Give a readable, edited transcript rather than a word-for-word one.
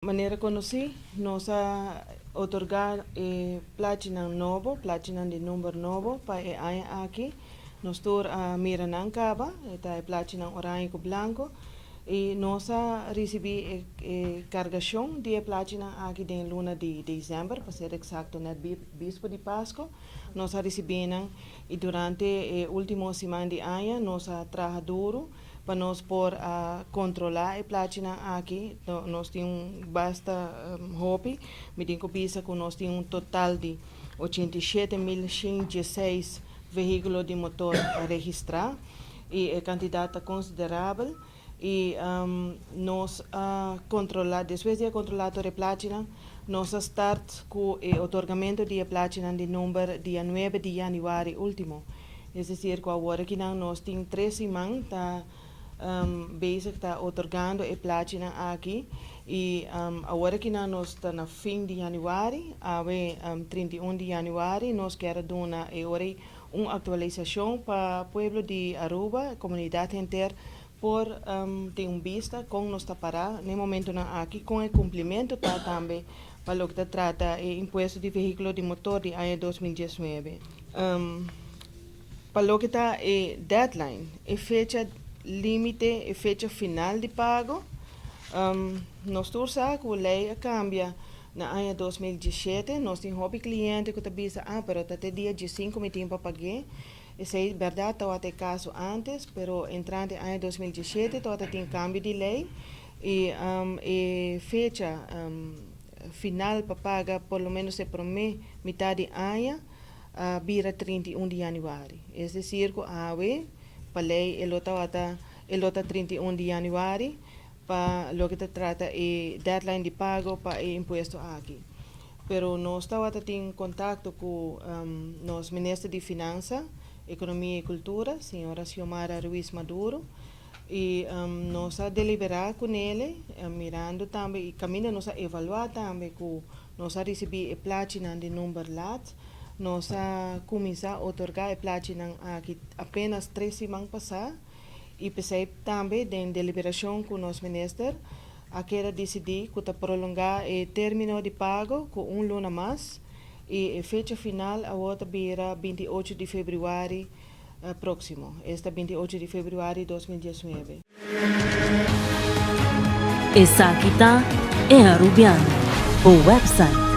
Maneira conocí, nos ha otorgado platinum novo, platinum de número novo para aqui. Nós tur a Miranancaba, está platinum orange com branco. E nós recebi cargação de platinum aqui em luna de dezembro, para ser exato, no bispo de Páscoa. Nós recebemos e durante a última semana de ano, nós trabalhamos duro para nós por controlar a platina aqui. Nós temos basta hobby, me digo que nós temos total de 87.116 veículos de motor a registrar e a quantidade considerável. E nós controlar, depois de controlar a platina, nós start com o otorgamento de platina de número dia 9 de janeiro último. É decir, agora que nós temos 3 semanas bezig está otorgando a platina aqui e agora que nós estamos no fim de janeiro, a 31 de janeiro, nós queremos dar uma atualização para o povo de Aruba, a comunidade inteira, por ter vista com nós parar no momento aqui com o cumprimento também para o que trata o imposto de veículo de motor de ano 2019. Para o que está a deadline, a fecha limite e fecha final de pago, nós torcemos que a lei cambia no ano 2017. Nós temos um cliente que diz, pero até dia 15 me tenho para pagar. Isso é verdade, estava até caso antes, pero entrando no ano 2017, estava tem cambio de lei e a fecha final para pagar, por lo menos por metade de ano, vira 31 de janeiro. É decir, que a para lei ele está 31 de janeiro para lo que se trata de deadline de pago para o imposto aqui. Pero nós estamos em contato com nosso ministro de Finanças, Economia e Cultura, senhora Xiomara Ruiz Maduro, e nós deliberar com ele, mirando também, e caminho nós evaluar também que nós receber a platina de número lat. Nós começar a otorgar a platina aqui apenas 3 semanas passadas e percebe também da deliberação com o nosso ministro a querer decidir que prolongar o término de pago com luna mais e a fecha final a outra vira 28 de fevereiro próximo, esta 28 de fevereiro de 2019. Essa aqui é a Rubiano, o website